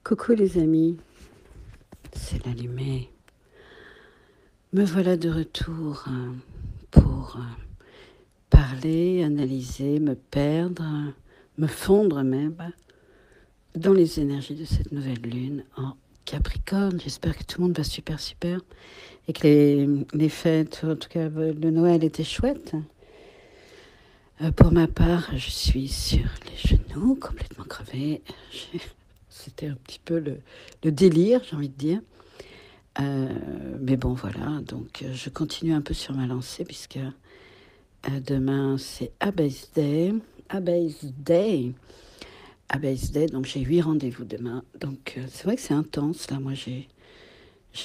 Coucou les amis, c'est l'allumé. Me voilà de retour pour parler, analyser, me perdre, me fondre même dans les énergies de cette nouvelle lune en Capricorne. J'espère que tout le monde va super super et que les fêtes, en tout cas le Noël était chouette. Pour ma part, je suis sur les genoux, complètement crevée. C'était un petit peu le délire, j'ai envie de dire. Mais bon, voilà, donc je continue un peu sur ma lancée puisque demain c'est Abbey's Day. Abbey's Day. Abbey's Day, donc j'ai 8 rendez-vous demain. Donc c'est vrai que c'est intense, là. Moi j'ai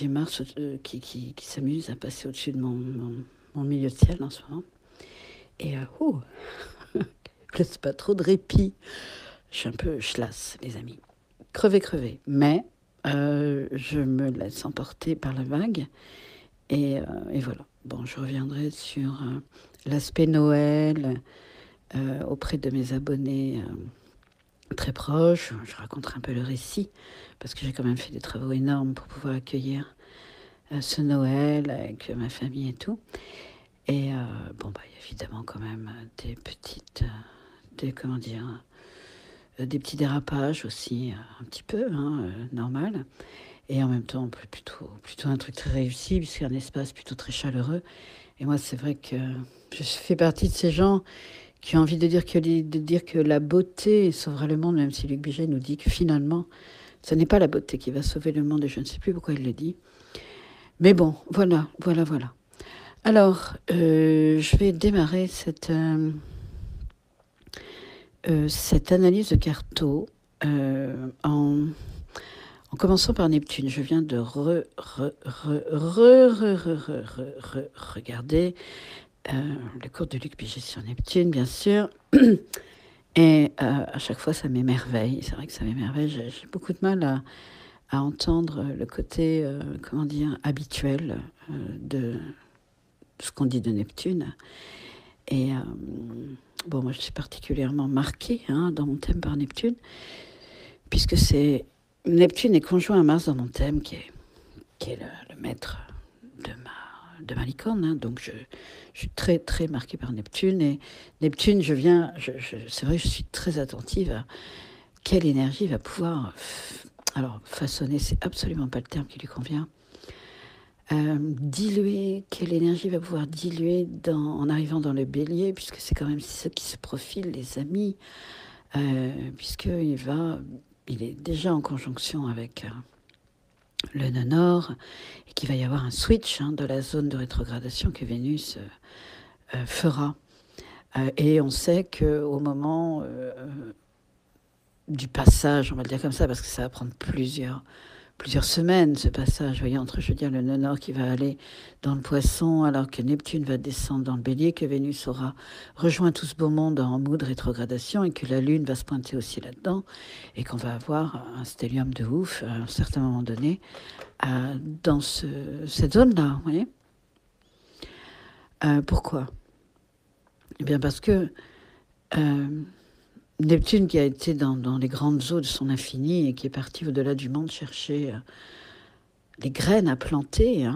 Mars qui s'amuse à passer au-dessus de mon milieu de ciel en ce moment. Et je laisse pas trop de répit. Je suis un peu chlasse, les amis. Crevé. Mais je me laisse emporter par la vague. Et voilà. Bon, je reviendrai sur l'aspect Noël auprès de mes abonnés très proches. Je raconterai un peu le récit parce que j'ai quand même fait des travaux énormes pour pouvoir accueillir ce Noël avec ma famille et tout. Et bon, bah, il y a évidemment quand même des petites, comment dire, des petits dérapages aussi, un petit peu, normal. Et en même temps, plutôt un truc très réussi, puisqu'il y a un espace plutôt très chaleureux. Et moi, c'est vrai que je fais partie de ces gens qui ont envie de dire que la beauté sauvera le monde, même si Luc Biget nous dit que finalement, ce n'est pas la beauté qui va sauver le monde, et je ne sais plus pourquoi il le dit. Mais bon, voilà. Alors, je vais démarrer cette analyse de carto en commençant par Neptune. Je viens de regarder le cours de Luc Biget sur Neptune, bien sûr. Et à chaque fois, ça m'émerveille. C'est vrai que ça m'émerveille. J'ai beaucoup de mal à entendre le côté, comment dire, habituel de ce qu'on dit de Neptune. Et bon, moi, je suis particulièrement marquée dans mon thème par Neptune, puisque Neptune est conjoint à Mars dans mon thème, qui est le maître de ma licorne. Donc, je suis très, très marquée par Neptune. Et Neptune, c'est vrai que je suis très attentive à quelle énergie va pouvoir... Alors, façonner, c'est absolument pas le terme qui lui convient. Diluer, quelle énergie va pouvoir diluer en arrivant dans le bélier, puisque c'est quand même ce qui se profile, les amis, puisqu'il est déjà en conjonction avec le nœud nord, et qu'il va y avoir un switch de la zone de rétrogradation que Vénus fera. Et on sait qu'au moment du passage, on va le dire comme ça, parce que ça va prendre plusieurs semaines, ce passage, vous voyez, entre, je veux dire, le nœud nord qui va aller dans le poisson, alors que Neptune va descendre dans le bélier, que Vénus aura rejoint tout ce beau monde en mood de rétrogradation, et que la Lune va se pointer aussi là-dedans, et qu'on va avoir un stellium de ouf à un certain moment donné dans cette zone-là, vous voyez. Pourquoi ? Eh bien parce que Neptune, qui a été dans les grandes eaux de son infini et qui est parti au-delà du monde chercher les graines à planter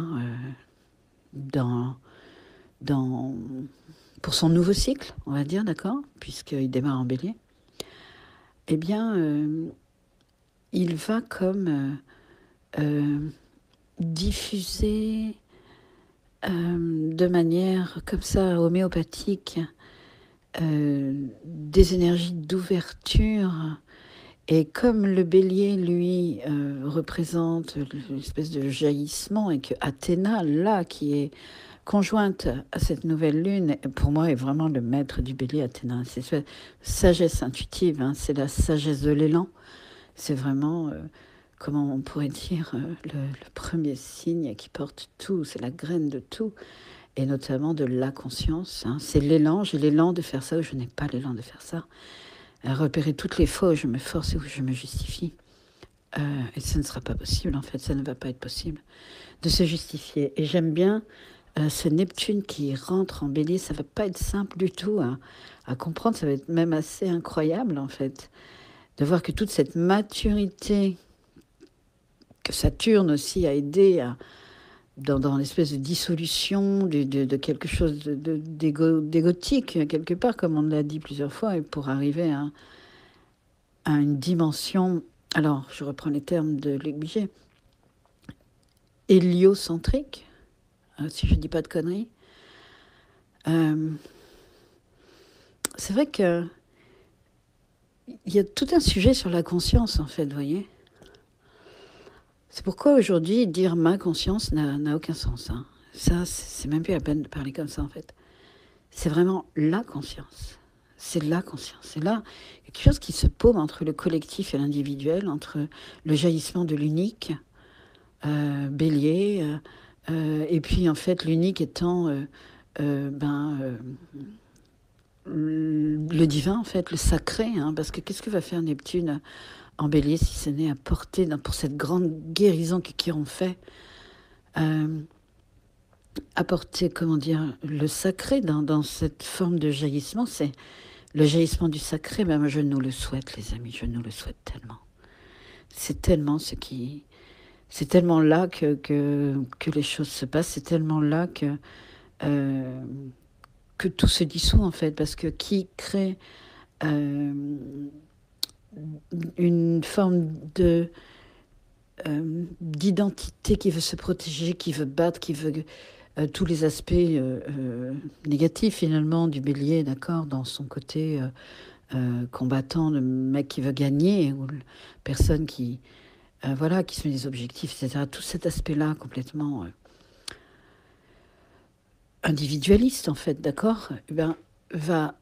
pour son nouveau cycle, on va dire, d'accord, puisqu'il démarre en bélier, eh bien, il va comme diffuser de manière comme ça homéopathique des énergies d'ouverture. Et comme le bélier, lui, représente l'espèce de jaillissement, et que Athéna, là, qui est conjointe à cette nouvelle lune, pour moi, est vraiment le maître du bélier, Athéna. C'est cette sagesse intuitive, c'est la sagesse de l'élan. C'est vraiment, comment on pourrait dire, le premier signe qui porte tout, c'est la graine de tout, et notamment de la conscience. C'est l'élan, j'ai l'élan de faire ça ou je n'ai pas l'élan de faire ça. À repérer toutes les fois où je me force et où je me justifie. Et ça ne sera pas possible, en fait, ça ne va pas être possible de se justifier. Et j'aime bien ce Neptune qui rentre en bélier, ça ne va pas être simple du tout à comprendre, ça va être même assez incroyable, en fait, de voir que toute cette maturité que Saturne aussi a aidé dans l'espèce de dissolution de quelque chose d'égotique, quelque part, comme on l'a dit plusieurs fois, et pour arriver à une dimension, alors je reprends les termes de Luc Biget, héliocentrique, si je ne dis pas de conneries. C'est vrai que il y a tout un sujet sur la conscience, en fait, vous voyez. C'est pourquoi aujourd'hui, dire ma conscience n'a aucun sens. Hein. Ça, c'est même plus la peine de parler comme ça, en fait. C'est vraiment la conscience. C'est la conscience. C'est là quelque chose qui se paume entre le collectif et l'individuel, entre le jaillissement de l'unique, Bélier, et puis en fait l'unique étant le divin, en fait, le sacré, hein, parce que qu'est-ce que va faire Neptune en Bélier si ce n'est apporter pour cette grande guérison que Chiron fait, apporter, comment dire, le sacré dans cette forme de jaillissement, c'est le jaillissement du sacré. Ben, moi, je nous le souhaite, les amis, je nous le souhaite tellement. C'est tellement c'est tellement là que les choses se passent, c'est tellement là que tout se dissout, en fait, parce que qui crée une forme d'identité qui veut se protéger, qui veut battre, qui veut tous les aspects négatifs finalement du Bélier, d'accord, dans son côté combattant, le mec qui veut gagner, ou personne qui voilà, qui se met des objectifs, etc. Tout cet aspect-là complètement individualiste, en fait, d'accord, va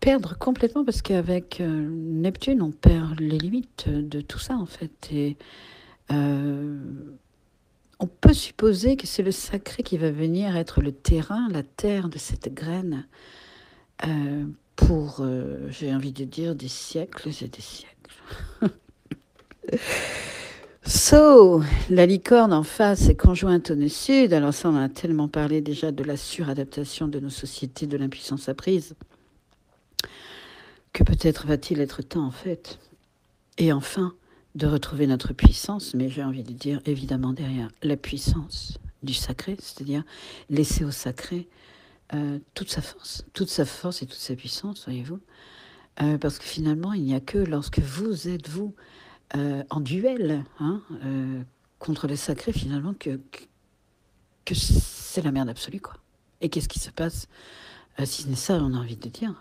perdre complètement, parce qu'avec Neptune, on perd les limites de tout ça, en fait. Et on peut supposer que c'est le sacré qui va venir être le terrain, la terre de cette graine pour, j'ai envie de dire, des siècles et des siècles. So, la licorne en face est conjointe au nœud sud. Alors ça, on a tellement parlé déjà de la suradaptation de nos sociétés, de l'impuissance apprise, que peut-être va-t-il être temps, en fait, et enfin, de retrouver notre puissance, mais j'ai envie de dire, évidemment, derrière la puissance du sacré, c'est-à-dire laisser au sacré toute sa force et toute sa puissance, voyez-vous. Parce que finalement, il n'y a que lorsque vous êtes, vous, en duel hein, contre le sacré, finalement, que c'est la merde absolue, quoi. Et qu'est-ce qui se passe si ce n'est ça, on a envie de dire,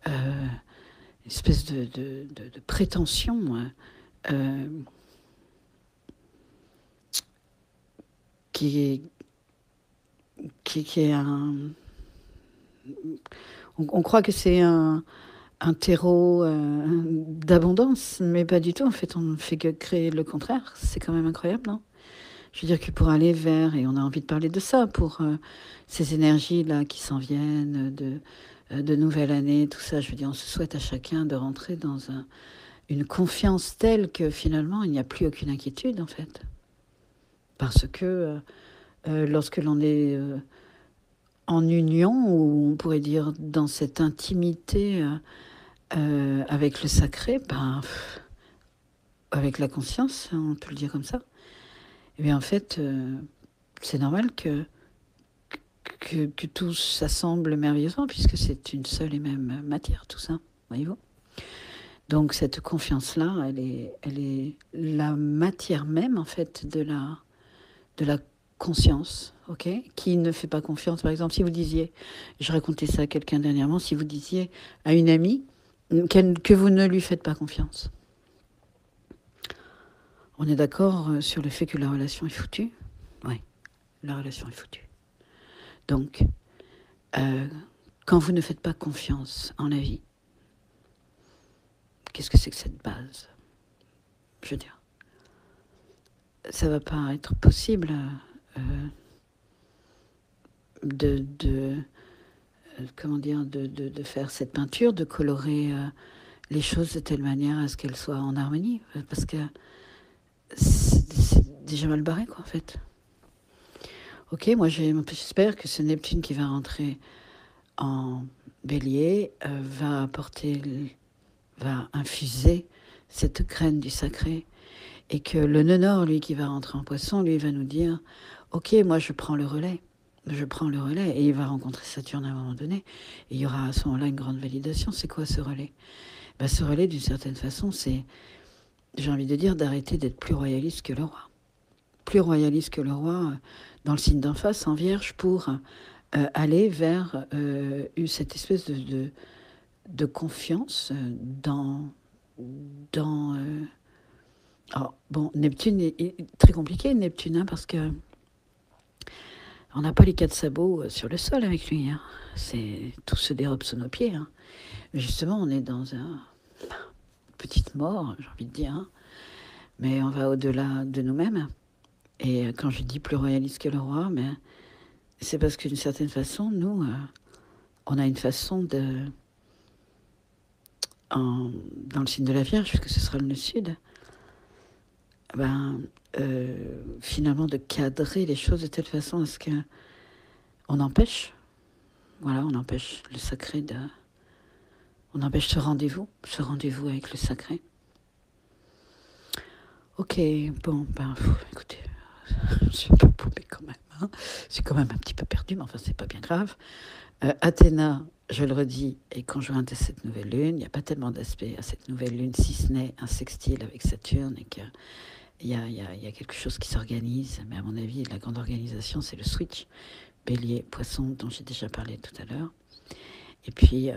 une espèce de prétention qui est un... On croit que c'est un terreau d'abondance, mais pas du tout. En fait, on ne fait que créer le contraire. C'est quand même incroyable, non? Je veux dire que pour aller vers, et on a envie de parler de ça, pour ces énergies-là qui s'en viennent, de nouvelle année, tout ça, je veux dire, on se souhaite à chacun de rentrer dans une confiance telle que finalement, il n'y a plus aucune inquiétude, en fait. Parce que lorsque l'on est en union, ou on pourrait dire dans cette intimité avec le sacré, avec la conscience, on peut le dire comme ça, et bien en fait, c'est normal que tout s'assemble merveilleusement, puisque c'est une seule et même matière, tout ça, voyez-vous. Donc cette confiance-là, elle est la matière même, en fait, de la conscience, ok, qui ne fait pas confiance. Par exemple, si vous disiez, je racontais ça à quelqu'un dernièrement, si vous disiez à une amie que vous ne lui faites pas confiance, on est d'accord sur le fait que la relation est foutue? Oui, la relation est foutue. Donc, quand vous ne faites pas confiance en la vie, qu'est-ce que c'est que cette base? Je veux dire, ça ne va pas être possible comment dire, de faire cette peinture, de colorer les choses de telle manière à ce qu'elles soient en harmonie, parce que c'est déjà mal barré, quoi, en fait. Ok, moi j'espère que ce Neptune qui va rentrer en Bélier va infuser cette graine du sacré, Et que le nœud nord, lui, qui va rentrer en poisson, lui, va nous dire, ok, moi, je prends le relais. Je prends le relais. Et il va rencontrer Saturne à un moment donné. Et il y aura à ce moment-là une grande validation. C'est quoi ce relais? Ben, ce relais, d'une certaine façon, c'est, j'ai envie de dire, d'arrêter d'être plus royaliste que le roi. Plus royaliste que le roi dans le signe d'en face, en vierge, pour aller vers cette espèce de confiance dans alors, bon, Neptune est très compliqué, Neptune, hein, parce que on n'a pas les quatre sabots sur le sol avec lui. Hein. C'est tout se dérobe sous nos pieds. Hein. Mais justement, on est dans une petite mort, j'ai envie de dire. Hein. Mais on va au-delà de nous-mêmes. Et quand je dis plus royaliste que le roi, mais c'est parce que d'une certaine façon, nous, on a une façon dans le signe de la Vierge, puisque ce sera le nœud sud, finalement de cadrer les choses de telle façon à ce qu'on empêche, voilà, on empêche le sacré on empêche ce rendez-vous avec le sacré. Ok, bon, écoutez, je suis un peu paumée quand même, hein. Je suis quand même un petit peu perdue, mais enfin, c'est pas bien grave. Athéna, je le redis, est conjointe à cette nouvelle lune. Il n'y a pas tellement d'aspect à cette nouvelle lune, si ce n'est un sextile avec Saturne et que il y a quelque chose qui s'organise, mais à mon avis, la grande organisation, c'est le switch Bélier, Poisson, dont j'ai déjà parlé tout à l'heure. Et puis,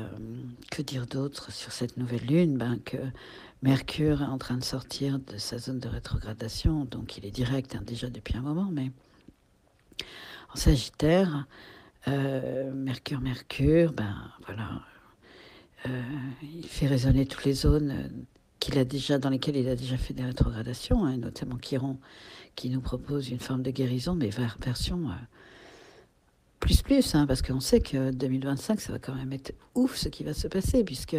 que dire d'autre sur cette nouvelle lune? Que Mercure est en train de sortir de sa zone de rétrogradation, donc il est direct hein, déjà depuis un moment, mais en Sagittaire, Mercure, voilà, il fait résonner toutes les zones dans lesquelles il a déjà fait des rétrogradations, hein, notamment Chiron, qui nous propose une forme de guérison, mais version plus, hein, parce qu'on sait que 2025, ça va quand même être ouf ce qui va se passer, puisque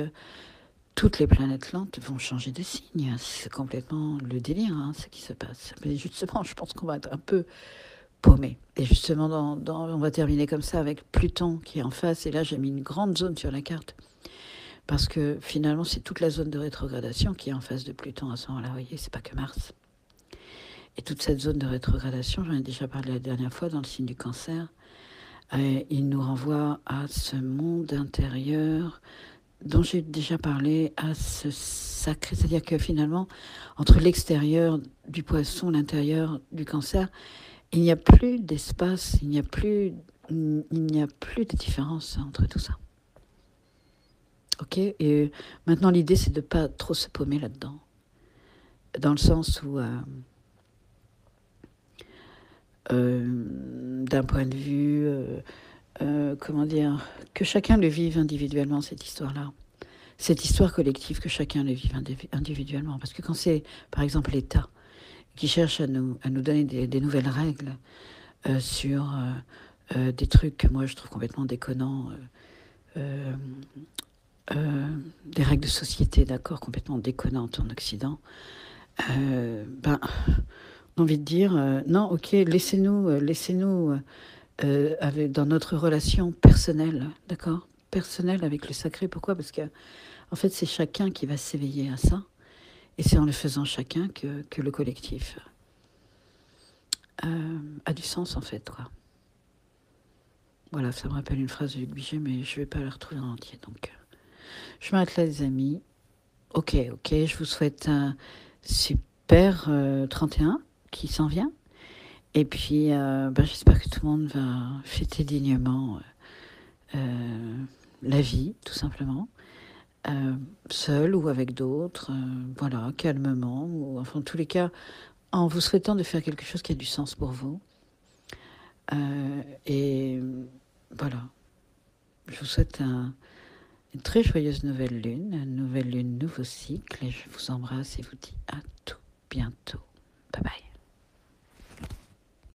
toutes les planètes lentes vont changer de signe. C'est complètement le délire, hein, ce qui se passe. Mais justement, je pense qu'on va être un peu paumé. Et justement, on va terminer comme ça avec Pluton qui est en face, et là j'ai mis une grande zone sur la carte. Parce que finalement, c'est toute la zone de rétrogradation qui est en face de Pluton à ce moment-là. Vous voyez, c'est pas que Mars. Et toute cette zone de rétrogradation, j'en ai déjà parlé la dernière fois dans le signe du Cancer, il nous renvoie à ce monde intérieur dont j'ai déjà parlé, à ce sacré. C'est-à-dire que finalement, entre l'extérieur du Poisson, l'intérieur du Cancer, il n'y a plus d'espace, il n'y a plus de différence entre tout ça. Ok, et maintenant l'idée c'est de ne pas trop se paumer là-dedans, dans le sens où d'un point de vue comment dire, que chacun le vive individuellement cette histoire-là, cette histoire collective, que chacun le vive individuellement, parce que quand c'est par exemple l'État qui cherche à nous donner des nouvelles règles sur des trucs que moi je trouve complètement déconnants, des règles de société, d'accord, complètement déconnantes en Occident, on a envie de dire, non, ok, laissez-nous dans notre relation personnelle, d'accord, personnelle avec le sacré. Pourquoi? Parce que, en fait, c'est chacun qui va s'éveiller à ça, et c'est en le faisant chacun que le collectif a du sens, en fait, quoi. Voilà, ça me rappelle une phrase de Luc Biget, mais je ne vais pas la retrouver en entier, donc... Je m'arrête là, les amis. Ok, je vous souhaite un super 31 qui s'en vient. Et puis, j'espère que tout le monde va fêter dignement la vie, tout simplement. Seul ou avec d'autres, voilà, calmement. Ou, enfin, en tous les cas, en vous souhaitant de faire quelque chose qui a du sens pour vous. Et voilà. Je vous souhaite une très joyeuse nouvelle lune, nouveau cycle, et je vous embrasse et vous dis à tout bientôt. Bye bye.